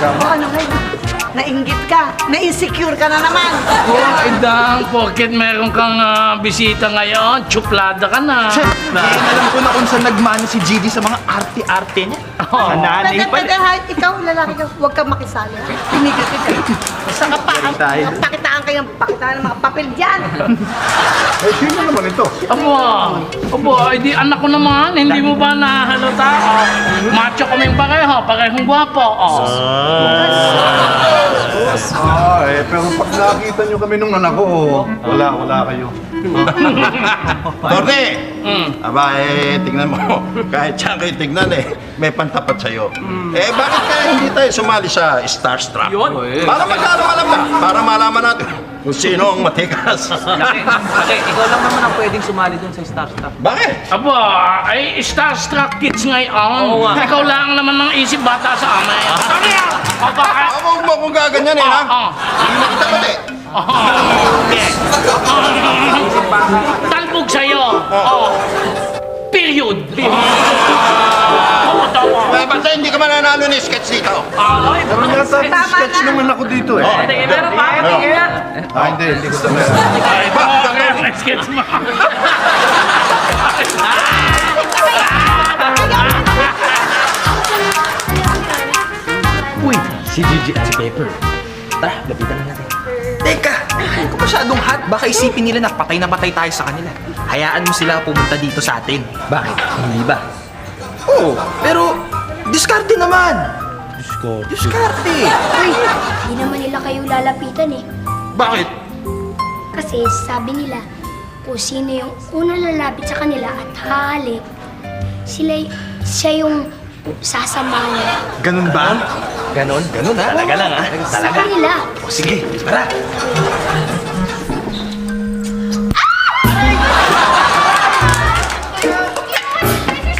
O ano ngayon? Nainggit ka, na-insecure ka na naman. Oh, Idang, porket meron kang bisita ngayon, tsuplada ka na. Alam ko na kung saan nagmana si GD sa mga arte-arte niya. Oh. Sa nanay pa. Pwede, ikaw, lalaki ka, huwag kang makisali. Pinigil ka dyan. Basta pakitaan kayo ng mga papel dyan. Eh, sino naman ito? Aba, di anak ko naman, hindi mo ba nahalata? Macho kaming parehong gwapo. Pero pag nakita nyo kami nung anak ko, wala kayo. Torne! Aba, tignan mo. Kahit siya kayo tignan may pantapat sa'yo. Bakit kaya hindi tayo sumali sa Starstruck? Para magkaalam ka, para malaman natin kung sino ang matikas. Laki, ikaw lang naman ang pwedeng sumali dun sa Starstruck. Bakit? Aba, ay Starstruck Kids ngayon. Oo nga. Ikaw lang naman ang isip bata sa amin. O bakit? Huwag mo kung gaganyan ha? Hindi na kita pati. Talbog sa'yo. Period. Basta hindi ka mananalo ni sketch dito. Pero nasa sketch naman ako dito eh. Meron tayo, Hindi ko na. Sketch mo. Uy, si Gigi at si Pepper. Tara, lapitan na natin. Teka, huwag ka masyadong hot. Baka isipin nila na patay tayo sa kanila. Hayaan mo sila pumunta dito sa atin. Bakit? Hindi ba? Oo, pero diskarte naman. Diskarte. Uy, di naman nila kayo lalapitan eh. Bakit? Kasi sabi nila, kung sino yung unang lalapit sa kanila at hahalik, siya yung sasamahan. Ganun ba? Ganon ha? Talaga lang ha? Talaga? Sabi nila. O sige, tara.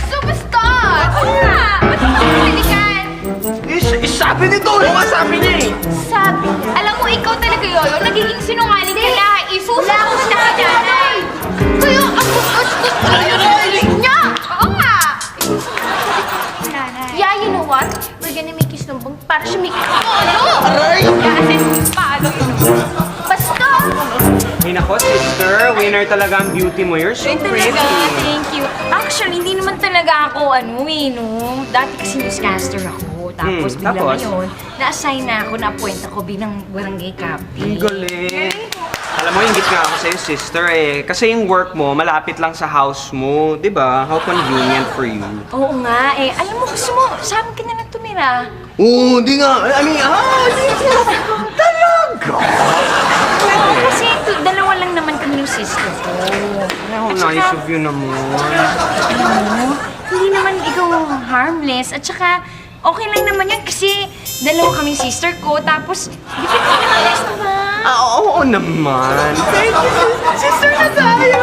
Superstar! Oo nga! Ba't mo kapalikan? Sabi nito eh! Sabi niya eh! Sabi, alam mo, ikaw talaga yun. Nagiging sinungaling ka na. Isusunod ka na nanay. Kaya ang gusto niya. Oo nga. Yeah, you know what? We're gonna make you snumbong para siya may palo. Aray! Kasi palo yun. Basta. Ay nako, sister. Winner talaga ang beauty mo. You're so pretty. Thank you. Actually, hindi naman talaga ako no. Dati kasi newscaster ako. Tapos bigla tapos? ngayon, na-assign na ako, na-appoint ako bilang barangay captain. Ang galing. Alam mo, ingit nga ako sa'yo, sister Kasi yung work mo, malapit lang sa house mo. Di ba? How convenient for you. Oo nga eh. Alam mo, gusto mo, sa amin ka na lang tumira. Oo, hindi nga. Oo, kasi dalawa lang naman kami yung sister ko. How nice of you naman. Alam mo, hindi naman ikaw harmless. At saka, okay lang naman yan kasi dalawa kami sister ko. Tapos, di ba naman harmless naman? Oo naman. Thank you, sister na tayo.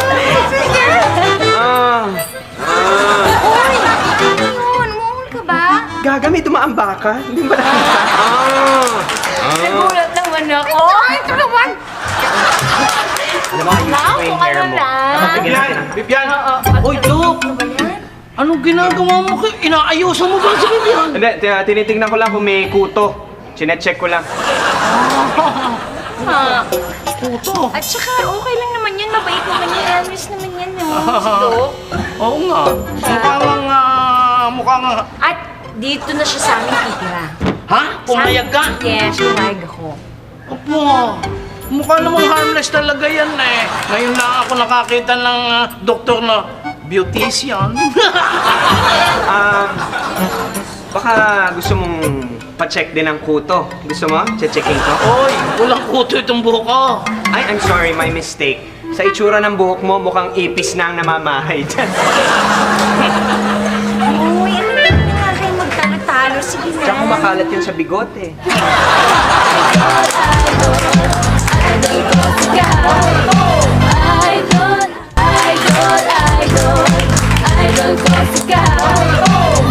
Sige. Uy, ano yun? Umuul ka ba? Gaga, may dumaamba ka? Hindi ba nakita? Nagulat naman ako. Ito naman. Alam mo, ayusin ko yung hair mo. Bibyan! Uy, Dok! Ano ba yan? Anong ginagawa mo? Inaayusan mo ba si Vivian? Hindi, tinitingnan ko lang kung may kuto. Chinecheck ko lang. Puto. At saka, okay lang naman yan. Mabait naman yan. Harmless naman yan. Si Doc. Oo nga. Mukha nga. At dito na siya sa amin titira. Ha? Pumayag ka? Yes, pumayag ako. Opo. Mukha namang harmless talaga yan eh. Ngayon lang ako nakakita ng doktor na beautician. Baka gusto mong pa-check din ang kuto. Gusto mo? Che-checking ko? Oy, walang kuto itong buhok ko. Ay, I'm sorry, my mistake. Sa itsura ng buhok mo, mukhang ipis na ang namamahay dyan. Uy, ano lang nga kayo magtalo-talo? Sige na. Tsaka makalat yun sa bigote.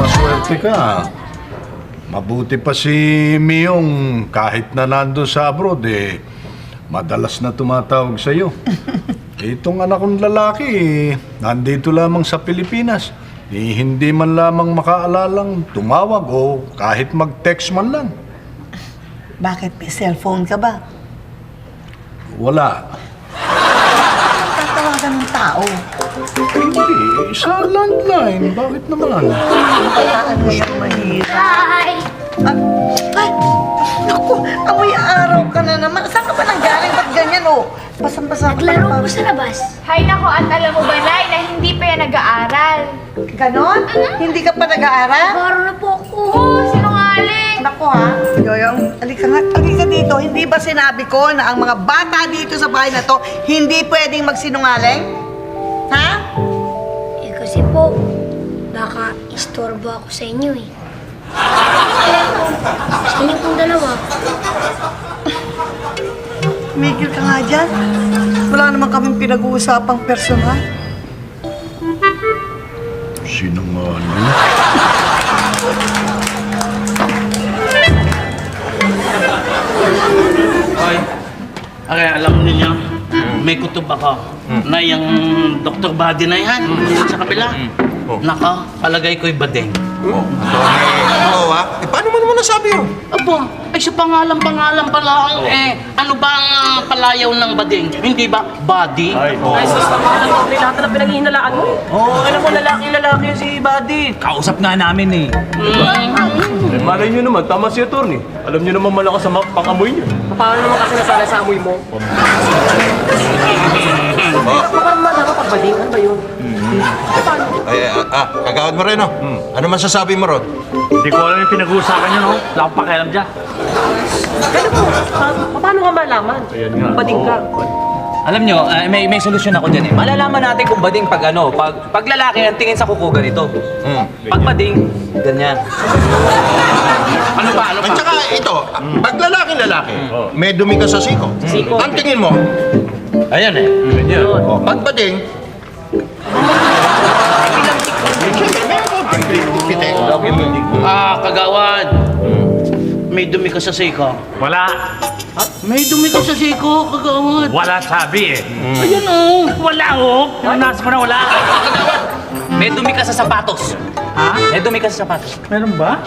Maswerte ka. Mabuti pa si Miyong kahit na nandun sa abroad madalas na tumatawag sa'yo. Itong anak kong lalaki nandito lamang sa Pilipinas. Hindi man lamang makaalalang tumawag o kahit mag-text man lang. Bakit? May cellphone ka ba? Wala. Tatawagan ng tao. Hindi, sa landline. Bakit naman? Kailangan mo siyang mahirap. Hi! Ay! Naku! Amoy araw ka na naman. Saan ka ba nanggaling? Ba't ganyan, oh? Basang-basa ka Naglaro pa. po sa labas. Hay nako, at alam mo ba, Nay, na hindi pa yan nag-aaral? Ganon? Hindi ka pa nag-aaral? Baro na po ako. Oo, sinungaling! Naku ha, Yoyong, halika dito. Hindi ba sinabi ko na ang mga bata dito sa bahay na to hindi pwedeng magsinungaling? Ha? Eh kasi po, baka istorbo ako sa inyo eh. Gusto niyo pong dalawa. Migil ka nga dyan. Wala naman kaming pinag-uusapang personal. Sinungaling. Ay, okay, alam niyo, may kutob ako na yung Dr. Buddy na yan, sa kabila. Naka, palagay ko'y badeng. Oo, ha? Eh, paano mo naman nasabi yun? Apo, ay sa pangalan pa lang, ano ba ang palayaw ng bading? Hindi ba body? Ay, sus, lahat na pinag-ihinalaan mo eh. Oo, alam mo, lalaki yun si Buddy. Kausap nga namin eh. Malay nyo naman, tama si Atty. Alam nyo naman malakas sa pangamoy niya. Paano naman kasi nasala sa amoy mo? Baka naman nakapagbaling, ano ba yun? Ay, kagawad mo rin, no? Ano man sasabi mo, Rod? Hindi ko alam yung pinag-uusapan nyo, no? Wala akong pakialam dyan. Kaya po, paano nga malaman? Ayan nga. Bading ka. Alam nyo, may solusyon ako dyan eh. Malalaman natin kung bading pag ano, pag lalaki ang tingin sa kuko ganito. Pag bading, ganyan. Ano ba? At saka ito, pag lalaki, may dumi ka sa siko. Ang tingin mo, ayan eh. Oh, pag bading, Kagawad. May dumi ka sa siko. Wala. May dumi ka sa siko, kagawad. Wala sabi eh. Ayan oh. Wala oh. Pinunas ko na wala. May dumi ka sa sapatos. Ha? May dumi ka sa sapatos. Meron ba?